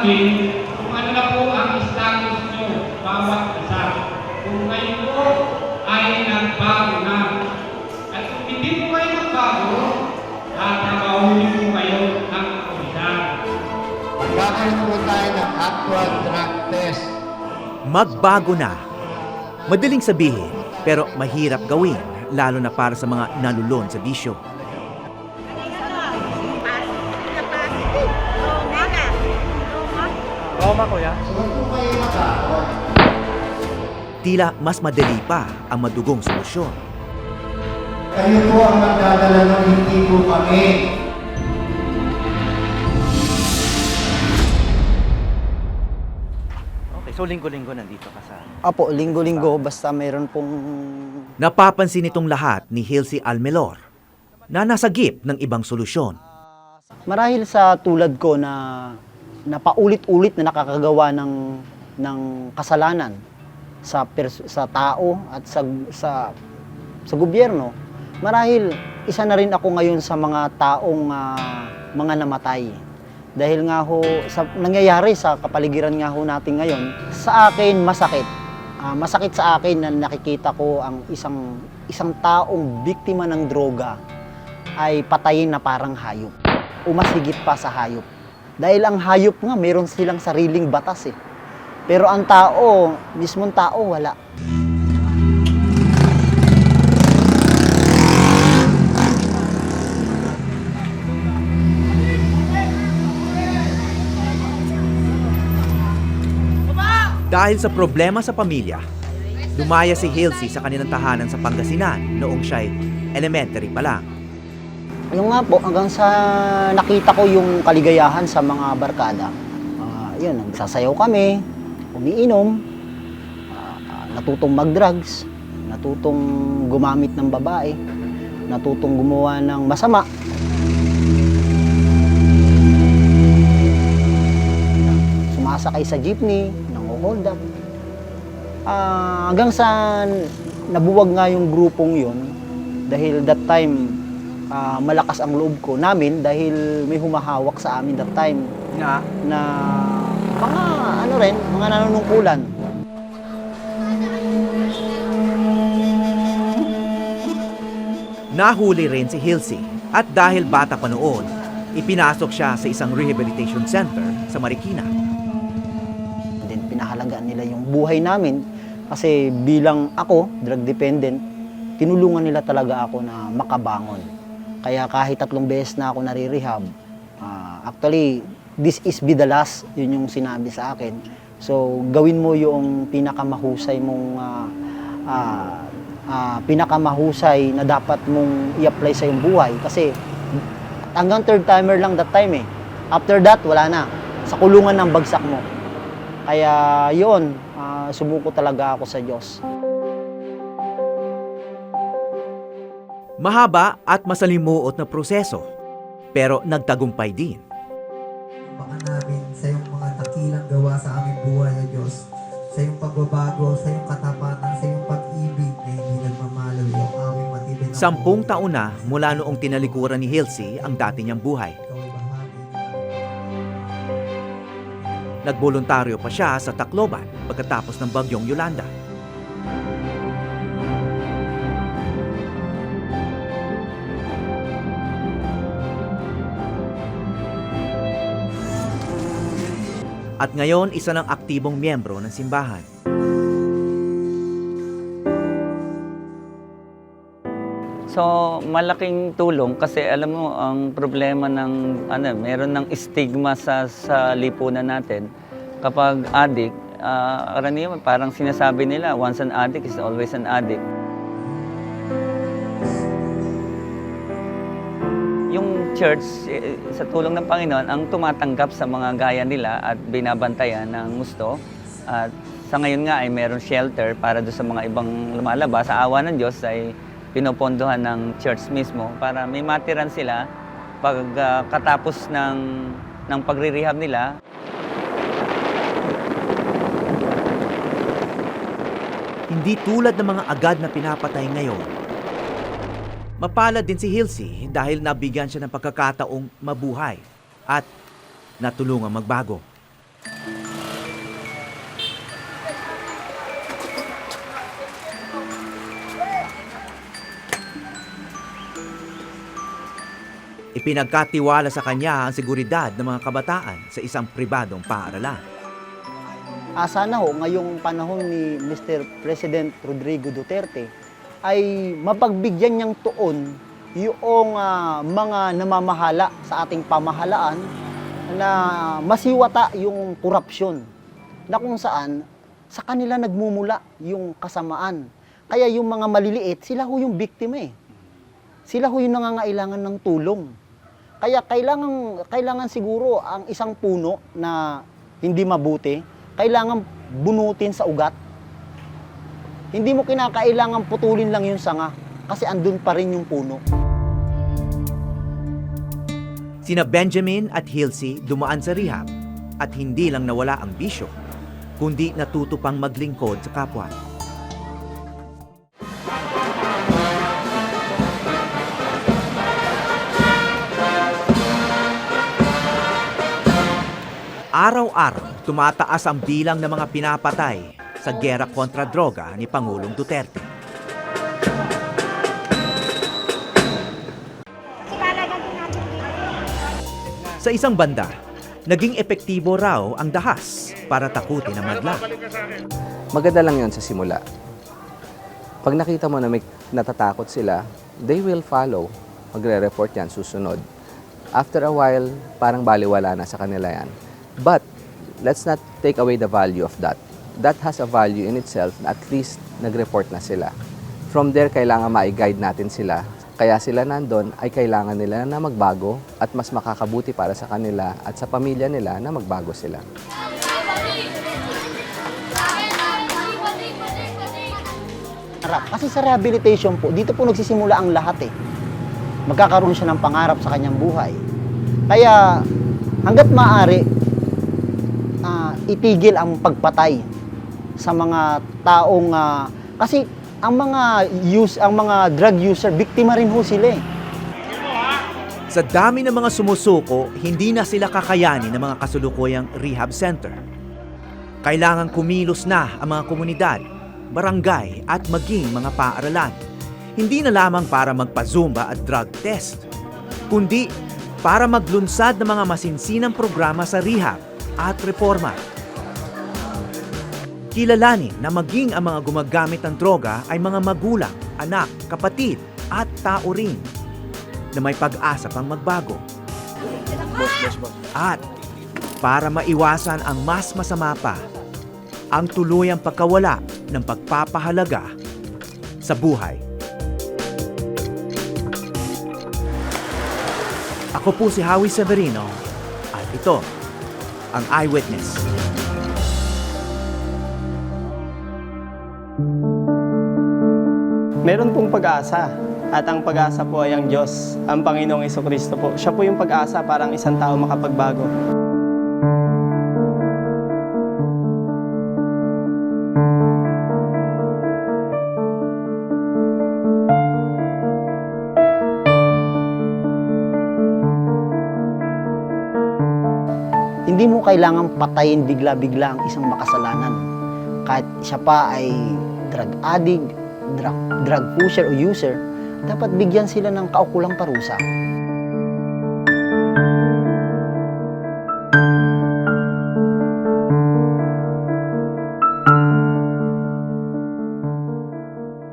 sabihin kung ano na po ang status nyo, bawat isa. Kung kayo po ay nagbago na. At kung hindi po kayo nagbago, tatrabahunin po kayo ng kapulisan. Magkakaroon po tayo ng actual drug test. Magbago na. Madaling sabihin, pero mahirap gawin, lalo na para sa mga nalulon sa bisyo. Roma, kuya. Tila mas madali pa ang madugong solusyon. Kayo po ang magdadala ng hindi po kami. Okay, so linggo-linggo nandito ka sa... Apo, linggo-linggo, basta mayroon pong... Napapansin itong lahat ni Hilsey Almelor na nasagip ng ibang solusyon. Marahil sa tulad ko na paulit-ulit na nakakagawa ng kasalanan sa tao at sa gobyerno, marahil isa na rin ako ngayon sa mga taong mga namatay. Dahil nga ho, nangyayari sa kapaligiran nga ho natin ngayon, sa akin masakit. Masakit sa akin na nakikita ko ang isang taong biktima ng droga ay patayin na parang hayop. O mas higit pa sa hayop. Dahil ang hayop nga, meron silang sariling batas eh. Pero ang tao, mismong tao, wala. Dahil sa problema sa pamilya, lumaya si Hilsey sa kanilang tahanan sa Pangasinan noong siya'y elementary pa lang. Yung nga po, hanggang sa nakita ko yung kaligayahan sa mga barkada, yun, nagsasayaw kami, umiinom, natutong mag-drugs, natutong gumamit ng babae, natutong gumawa ng masama. Sumasakay sa jeepney, hold up. Hanggang sa nabuwag nga yung grupong yun, dahil that time, malakas ang loob ko namin dahil may humahawak sa amin that time na mga nanunungkulan. Nahuli rin si Hilsey at dahil bata pa noon, ipinasok siya sa isang rehabilitation center sa Marikina. Pinahalagaan nila yung buhay namin kasi bilang ako, drug dependent, tinulungan nila talaga ako na makabangon. Kaya kahit 3 beses na ako nare-rehab, actually, this is be the last, yun yung sinabi sa akin. So, gawin mo yung pinakamahusay mong, pinakamahusay na dapat mong i-apply sa iyong buhay. Kasi hanggang 3rd timer lang that time eh. After that, wala na. Sa kulungan ng bagsak mo. Kaya yun, sumuko talaga ako sa Diyos. Mahaba at masalimuot na proseso, pero nagtagumpay din. Baka namin sa iyong mga dakilang gawa sa aming buhay, O Diyos, sa iyong pagbabago, sa iyong katapatan, sa iyong pag-ibig na hindi nagmamalaw yung aming matibay na 10 taon na mula noong tinalikuran ni Hilsey ang dati niyang buhay. ikaw ay bahagi. Nagboluntaryo pa siya sa Tacloban pagkatapos ng bagyong Yolanda. At ngayon, isa ng aktibong miyembro ng simbahan. So, malaking tulong kasi alam mo, ang problema ng, meron ng stigma sa lipunan natin. Kapag addict, karaniwan, parang sinasabi nila, once an addict is always an addict. Yung church, sa tulong ng Panginoon, ang tumatanggap sa mga gaya nila at binabantayan ng gusto. At sa ngayon nga ay meron shelter para doon sa mga ibang lumalabas. Sa awa ng Diyos ay pinopondohan ng church mismo para may matiran sila pagkatapos ng pagre-rehab nila. Hindi tulad ng mga agad na pinapatay ngayon. Mapalad din si Hilsey dahil nabigyan siya ng pagkakataong mabuhay at natulungang magbago. Ipinagkatiwala sa kanya ang seguridad ng mga kabataan sa isang pribadong paaralan. Sana ho, ngayong panahon ni Mr. President Rodrigo Duterte ay mapagbigyan niyang tuon yung mga namamahala sa ating pamahalaan na masiwata yung korupsyon na kung saan sa kanila nagmumula yung kasamaan. Kaya yung mga maliliit, sila ho yung biktima eh. Sila ho yung nangangailangan ng tulong. Kaya kailangan siguro ang isang puno na hindi mabuti, kailangan bunutin sa ugat. Hindi mo kinakailangan putulin lang yung sanga kasi andun pa rin yung puno. Sina Benjamin at Hilsey dumaan sa rehab at hindi lang nawala ang bisyo, kundi natuto pang maglingkod sa kapwa. Araw-araw, tumataas ang bilang ng mga pinapatay sa gera kontra droga ni Pangulong Duterte. Sa isang banda, naging epektibo raw ang dahas para takutin ang madla. Maganda lang yon sa simula. Pag nakita mo na may natatakot sila, they will follow. Magre-report yan susunod. After a while, parang baliwala na sa kanila yan. But, let's not take away the value of that. That has a value in itself na at least nag-report na sila. From there, kailangan ma-guide natin sila. Kaya sila nandun ay kailangan nila na magbago at mas makakabuti para sa kanila at sa pamilya nila na magbago sila. Kasi sa rehabilitation po, dito po nagsisimula ang lahat eh. Magkakaroon siya ng pangarap sa kanyang buhay. Kaya hanggat maaari, itigil ang pagpatay sa mga taong kasi ang mga drug user, biktima rin ho sila eh. Sa dami ng mga sumusuko, hindi na sila kakayanin ng mga kasulukuyang rehab center. Kailangan kumilos na ang mga komunidad, barangay at maging mga paaralan. Hindi na lamang para magpa-zumba at drug test, kundi para maglunsad ng mga masinsinang programa sa rehab at reforma. Kilalanin na maging ang mga gumagamit ng droga ay mga magulang, anak, kapatid at tao rin na may pag-asa pang magbago. At para maiwasan ang mas masama pa, ang tuluyang pagkawala ng pagpapahalaga sa buhay. Ako po si Howie Severino at ito ang Eyewitness. Meron pong pag-asa at ang pag-asa po ay ang Diyos, ang Panginoong Jesucristo po. Siya po yung pag-asa para ang isang tao makapagbago. Hindi mo kailangang patayin bigla-bigla ang isang makasalanan. Kahit siya pa ay drug addict, drug pusher o user, dapat bigyan sila ng kaukulang parusa.